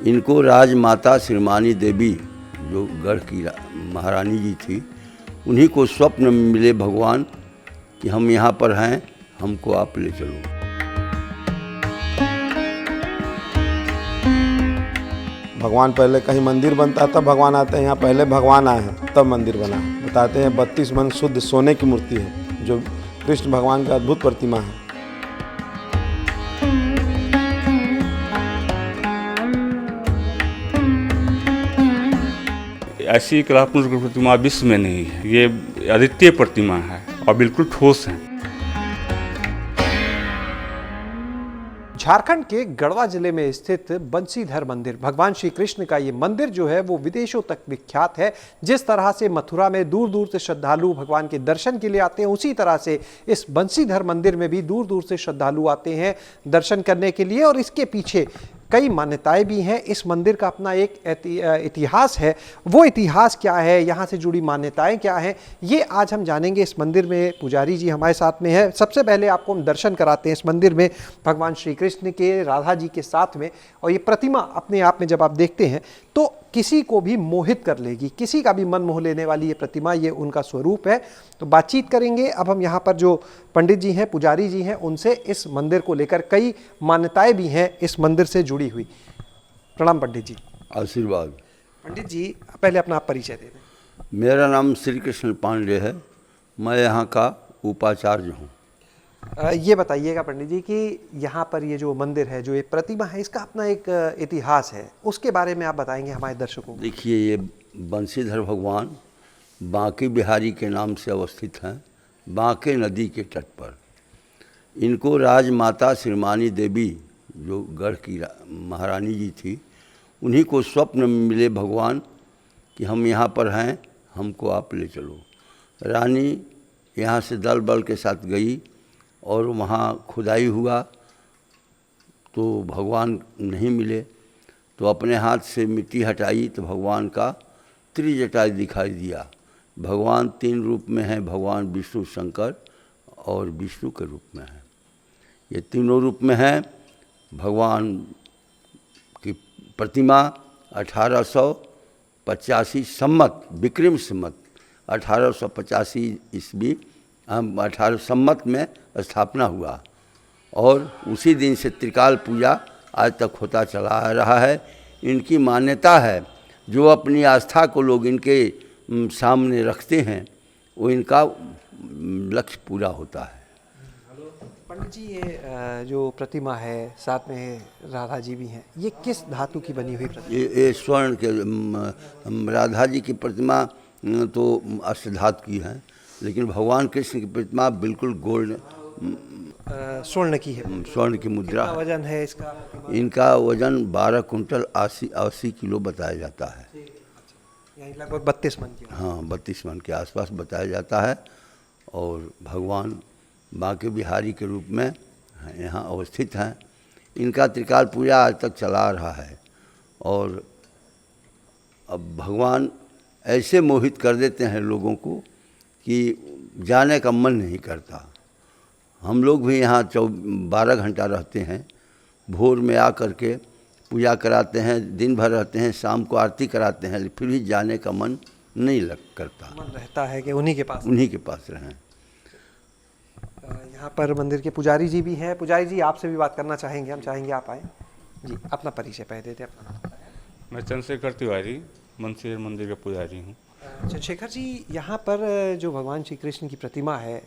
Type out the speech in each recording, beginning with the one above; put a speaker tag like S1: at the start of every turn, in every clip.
S1: इनको राजमाता श्रीमानी देवी जो गढ़ की महारानी जी थी, उन्हीं को स्वप्न में मिले भगवान कि हम यहाँ पर हैं, हमको आप ले चलो।
S2: भगवान पहले कहीं मंदिर बनता तब भगवान आते हैं यहाँ, पहले भगवान आए हैं तब मंदिर बना। बताते हैं 32 मन शुद्ध सोने की मूर्ति है जो कृष्ण भगवान का अद्भुत प्रतिमा है।
S3: ऐसी कलात्मक प्रतिमा विश्व में नहीं है। ये अद्वितीय प्रतिमा है और बिल्कुल ठोस है।
S4: झारखंड के गढ़वा जिले में स्थित बंसीधर मंदिर, भगवान श्री कृष्ण का ये मंदिर जो है वो विदेशों तक विख्यात है। जिस तरह से मथुरा में दूर दूर से श्रद्धालु भगवान के दर्शन के लिए आते हैं, उसी तरह से इस बंसीधर मंदिर में भी दूर दूर से श्रद्धालु आते हैं दर्शन करने के लिए। और इसके पीछे कई मान्यताएं भी हैं। इस मंदिर का अपना एक इतिहास है। वो इतिहास क्या है, यहाँ से जुड़ी मान्यताएं क्या हैं, ये आज हम जानेंगे। इस मंदिर में पुजारी जी हमारे साथ में है। सबसे पहले आपको हम दर्शन कराते हैं इस मंदिर में भगवान श्री कृष्ण के, राधा जी के साथ में। और ये प्रतिमा अपने आप में जब आप देखते हैं तो किसी को भी मोहित कर लेगी, किसी का भी मन मोह लेने वाली ये प्रतिमा, ये उनका स्वरूप है। तो बातचीत करेंगे अब हम यहाँ पर जो पंडित जी हैं, पुजारी जी हैं, उनसे इस मंदिर को लेकर। कई मान्यताएं भी हैं इस मंदिर से जुड़ी हुई। प्रणाम पंडित जी।
S1: आशीर्वाद।
S4: पंडित जी पहले अपना आप परिचय दे दें।
S1: मेरा नाम श्री कृष्ण पांडे है, मैं यहाँ का उपाचार्य हूँ।
S4: ये बताइएगा पंडित जी कि यहाँ पर ये जो मंदिर है, जो ये प्रतिमा है, इसका अपना एक इतिहास है, उसके बारे में आप बताएंगे हमारे दर्शकों को।
S1: देखिए, ये बंसीधर भगवान बांके बिहारी के नाम से अवस्थित हैं, बांके नदी के तट पर। इनको राजमाता श्रीमानी देवी जो गढ़ की महारानी जी थी, उन्हीं को स्वप्न में मिले भगवान कि हम यहाँ पर हैं, हमको आप ले चलो। रानी यहाँ से दल बल के साथ गई और वहाँ खुदाई हुआ तो भगवान नहीं मिले, तो अपने हाथ से मिट्टी हटाई तो भगवान का त्रिजटा दिखाई दिया। भगवान 3 रूप में हैं, भगवान विष्णु, शंकर और विष्णु के रूप में हैं। ये तीनों रूप में हैं। भगवान की प्रतिमा 1885 सम्मत, विक्रम सम्मत 1885 ईस्वी 18 सम्मत में स्थापना हुआ और उसी दिन से त्रिकाल पूजा आज तक होता चला आ रहा है। इनकी मान्यता है, जो अपनी आस्था को लोग इनके सामने रखते हैं, वो इनका लक्ष्य पूरा होता है।
S4: पंडित जी, ये जो प्रतिमा है, साथ में राधा जी भी हैं, ये किस धातु की बनी हुई प्रतिमा?
S1: ये स्वर्ण के, राधा जी की प्रतिमा तो अष्टधातु की है, लेकिन भगवान कृष्ण की प्रतिमा बिल्कुल गोल्ड
S4: स्वर्ण की है।
S1: स्वर्ण की मुद्रा।
S4: कितना वजन है इसका?
S1: इनका वजन 12 कुंटल 80 किलो बताया जाता है।
S4: यानी लगभग 32 मन की।
S1: हाँ, 32 मन के आसपास बताया जाता है। और भगवान बांके बिहारी के रूप में यहाँ अवस्थित हैं। इनका त्रिकाल पूजा आज तक चला रहा है। और अब भगवान ऐसे मोहित कर देते हैं लोगों को कि जाने का मन नहीं करता। हम लोग भी यहाँ 12 घंटा रहते हैं। भोर में आ कर के पूजा कराते हैं, दिन भर रहते हैं, शाम को आरती कराते हैं, फिर भी जाने का मन नहीं करता।
S4: मन रहता है कि उन्हीं के पास
S1: रहें।
S4: यहाँ पर मंदिर के पुजारी जी भी हैं। पुजारी जी, आपसे भी बात करना चाहेंगे, हम चाहेंगे आप आए जी। अपना परिचय पहले देते हैं अपना।
S3: मैं चंद्रशेखर तिवारी, बंसीधर मंदिर का पुजारी हूँ।
S4: चंद्रशेखर जी, यहाँ पर जो भगवान श्री कृष्ण की प्रतिमा है,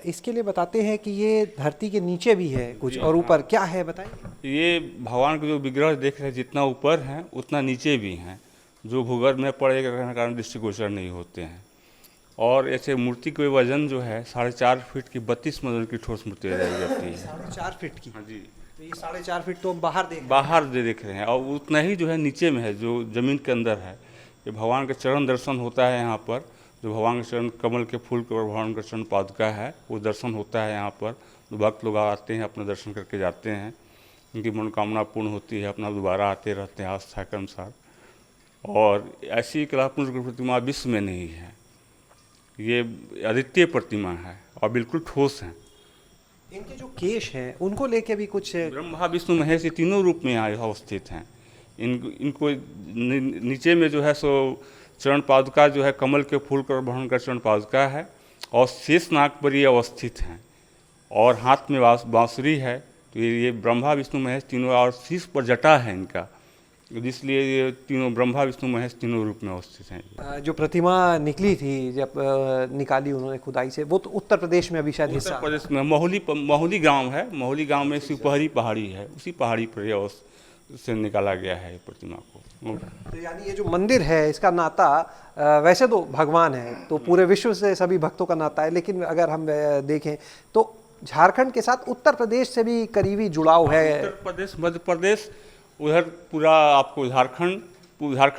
S4: इसके लिए बताते हैं कि ये धरती के नीचे भी है कुछ और ऊपर, क्या है बताइए।
S3: ये भगवान के जो विग्रह देख रहे हैं, जितना ऊपर हैं उतना नीचे भी हैं, जो भूगर्भ में पड़े के कारण दृष्टिगोचर नहीं होते हैं। और ऐसे मूर्ति के वजन जो है 4.5 फीट की 32 वजन की ठोस मूर्ति लगाई जाती है।
S4: 4.5 फीट की?
S3: हाँ जी।
S4: तो ये 4.5 फीट तो हम बाहर
S3: देख रहे हैं और उतना ही जो है नीचे में है, जो जमीन के अंदर है। ये भगवान के चरण दर्शन होता है यहाँ पर। जो भगवान के चरण, कमल के फूल के भगवान का चरण पादुका है, वो दर्शन होता है यहाँ पर। जो भक्त लोग आते हैं, अपना दर्शन करके जाते हैं, उनकी मनोकामना पूर्ण होती है, अपना दोबारा आते रहते हैं आस्था के अनुसार। और ऐसी कलात्मक प्रतिमा विश्व में नहीं है। ये अद्वितीय प्रतिमा है और बिल्कुल ठोस है।
S4: इनके जो केश हैं उनको लेके भी कुछ?
S3: ब्रह्मा विष्णु महेश ये तीनों रूप में यहाँ अवस्थित हैं। इनको नीचे में जो है सो चरण पादुका जो है कमल के फूल पर भवन का चरण पादुका है और शेष नाग पर ये अवस्थित हैं और हाथ में बांसुरी है। तो ये ब्रह्मा विष्णु महेश तीनों और शीश पर जटा है इनका, इसलिए ये तीनों ब्रह्मा विष्णु महेश तीनों रूप में अवस्थित हैं।
S4: जो प्रतिमा निकली थी जब निकाली उन्होंने खुदाई से, वो तो उत्तर प्रदेश में अभी शायद हिस्सा
S3: उत्तर प्रदेश में महुली गांव है, महुली गांव में शिवपहरी पहाड़ी है, उसी पहाड़ी पर ये से निकाला गया है प्रतिमा को।
S4: तो यानी ये जो मंदिर है इसका नाता वैसे तो भगवान है तो पूरे विश्व से सभी भक्तों का नाता है, लेकिन अगर हम देखें तो झारखंड के साथ उत्तर प्रदेश से भी करीबी जुड़ाव है।
S3: उत्तर प्रदेश, मध्य प्रदेश, उधर पूरा आपको झारखंड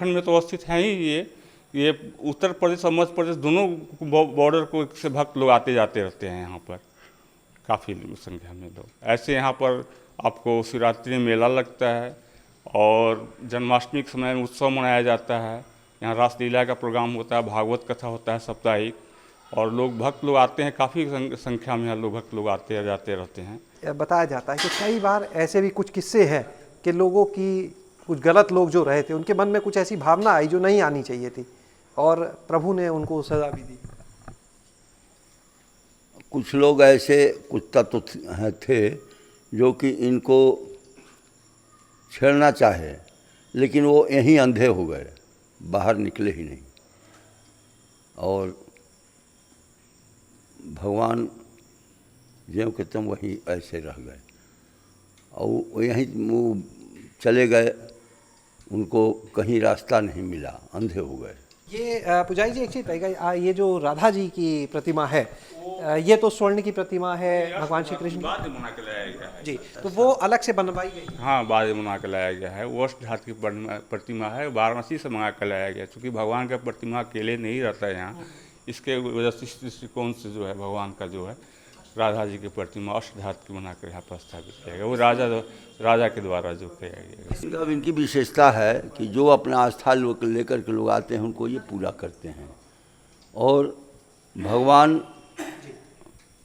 S3: में तो अवस्थित है ही ये उत्तर प्रदेश और मध्य प्रदेश दोनों बॉर्डर को से भक्त लोग आते जाते रहते हैं यहाँ पर, काफ़ी संख्या में लोग। ऐसे यहाँ पर आपको शिवरात्रि में मेला लगता है और जन्माष्टमी के समय में उत्सव मनाया जाता है। यहाँ रासलीला का प्रोग्राम होता है, भागवत कथा होता है साप्ताहिक, और भक्त लोग आते हैं, काफ़ी संख्या में यहाँ भक्त लोग आते जाते रहते हैं।
S4: बताया जाता है कि कई बार ऐसे भी कुछ किस्से हैं कि लोगों की कुछ गलत लोग जो रहे थे उनके मन में कुछ ऐसी भावना आई जो नहीं आनी चाहिए थी और प्रभु ने उनको सजा भी दी।
S1: कुछ लोग ऐसे कुछ तत्व थे जो कि इनको छेड़ना चाहे, लेकिन वो यहीं अंधे हो गए, बाहर निकले ही नहीं। और भगवान ज्यों के तुम वहीं ऐसे रह गए और यहीं वो चले गए, उनको कहीं रास्ता नहीं मिला, अंधे हो गए।
S4: ये पुजारी जी एक चीज़ बताइएगा, ये जो राधा जी की प्रतिमा है ये तो स्वर्ण की प्रतिमा है भगवान श्री कृष्ण
S3: बाद में बना के लाया गया है
S4: जी, तो वो अलग से बनवाई गई?
S3: हाँ, बाद में बना के लाया गया है। वो अष्टधातु की प्रतिमा है, वाराणसी से मंगा कर लाया गया, क्योंकि भगवान का प्रतिमा अकेले नहीं रहता है यहाँ, इसके वजह से दृष्टिकोण से जो है भगवान का जो है राधा जी की प्रतिमा अष्टधातु की बना कर यहाँ पर स्थापित किया गया। वो राजा के द्वारा जो किया गया।
S1: अब इनकी विशेषता है कि जो अपना आस्था लेकर के लोग आते हैं उनको ये पूरा करते हैं। और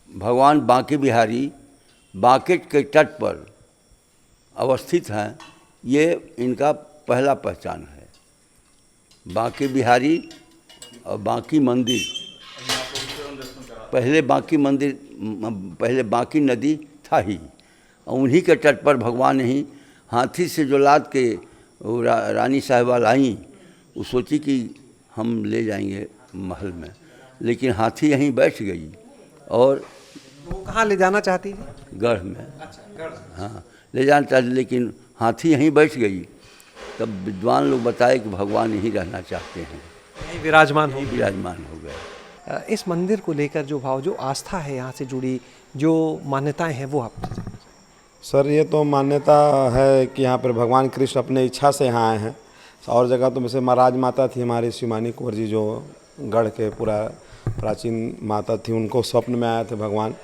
S1: भगवान बांके बिहारी बांके के तट पर अवस्थित हैं, ये इनका पहला पहचान है। बांके बिहारी और बांकी मंदिर, पहले बांकी नदी था ही, और उन्हीं के तट पर भगवान ही हाथी से जो लाद के रानी साहिबा लाई, वो सोची कि हम ले जाएंगे महल में, लेकिन हाथी यहीं बैठ गई और
S4: वो कहाँ ले जाना चाहती थी?
S1: गढ़ में। हाँ, ले जाना चाहती, लेकिन हाथी यहीं बैठ गई। तब विद्वान लोग बताए कि भगवान यहीं रहना चाहते हैं,
S4: यहीं विराजमान हो
S1: गए।
S4: इस मंदिर को लेकर जो भाव, जो आस्था है यहाँ से जुड़ी, जो मान्यताएं हैं वो आप?
S2: सर, ये तो मान्यता है कि यहाँ पर भगवान कृष्ण अपने इच्छा से यहाँ आए हैं। और जगह तो जैसे महाराज माता थी हमारी शिवानी कुंवर जी, जो गढ़ के पूरा प्राचीन माता थी, उनको स्वप्न में आए थे भगवान।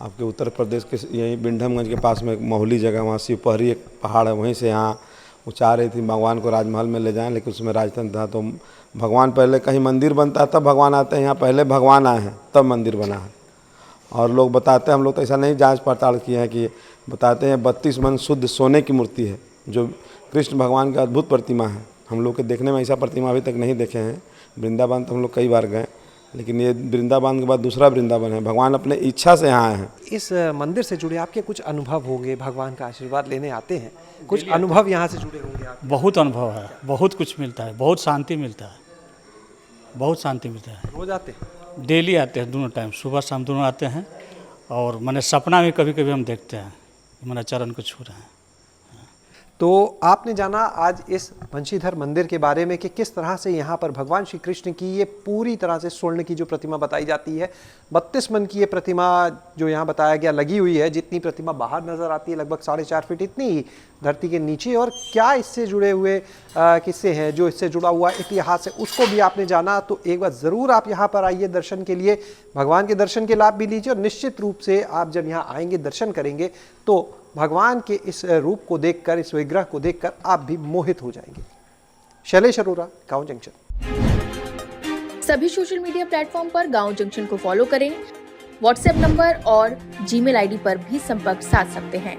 S2: आपके उत्तर प्रदेश के यहीं बिंडमगंज के पास में एक महुली जगह, वहाँ शिवपहरी एक पहाड़ है, वहीं से यहाँ वो चाह रही थी भगवान को राजमहल में ले जाएं, लेकिन उसमें राजतंत्र था। तो भगवान पहले कहीं मंदिर बनता तब भगवान आते हैं, यहाँ पहले भगवान आए हैं तब मंदिर बना है। और लोग बताते हैं, हम लोग तो ऐसा नहीं जांच पड़ताल किए हैं, कि बताते हैं 32 मन शुद्ध सोने की मूर्ति है, जो कृष्ण भगवान का अद्भुत प्रतिमा है। हम लोग के देखने में ऐसा प्रतिमा अभी तक नहीं देखे हैं। वृंदावन तो हम लोग कई बार गए, लेकिन ये वृंदावन के बाद दूसरा वृंदावन है। भगवान अपने इच्छा से यहाँ आए हैं।
S4: इस मंदिर से जुड़े आपके कुछ अनुभव होंगे, भगवान का आशीर्वाद लेने आते हैं, कुछ अनुभव यहाँ से जुड़े होंगे आप?
S5: बहुत अनुभव है, बहुत कुछ मिलता है, बहुत शांति मिलता है, बहुत शांति मिलता है।
S4: रोज आते हैं?
S5: डेली आते हैं, दोनों टाइम, सुबह शाम दोनों आते हैं। और मैंने सपना में कभी कभी हम देखते हैं मेरा चरण को छू रहे हैं।
S4: तो आपने जाना आज इस बंशीधर मंदिर के बारे में कि किस तरह से यहाँ पर भगवान श्री कृष्ण की ये पूरी तरह से स्वर्ण की जो प्रतिमा बताई जाती है, 32 मन की ये प्रतिमा जो यहाँ बताया गया लगी हुई है। जितनी प्रतिमा बाहर नजर आती है लगभग 4.5 फीट इतनी ही धरती के नीचे। और क्या इससे जुड़े हुए किस्से हैं, जो इससे जुड़ा हुआ इतिहास है, उसको भी आपने जाना। तो एक बार ज़रूर आप यहाँ पर आइए दर्शन के लिए, भगवान के दर्शन के लाभ भी लीजिए। और निश्चित रूप से आप जब यहाँ आएंगे, दर्शन करेंगे, तो भगवान के इस रूप को देखकर, इस विग्रह को देखकर आप भी मोहित हो जाएंगे। शैलेश अरोरा, गांव जंक्शन।
S6: सभी सोशल मीडिया प्लेटफॉर्म पर गांव जंक्शन को फॉलो करें। व्हाट्सएप नंबर और जीमेल आईडी पर भी संपर्क साध सकते हैं।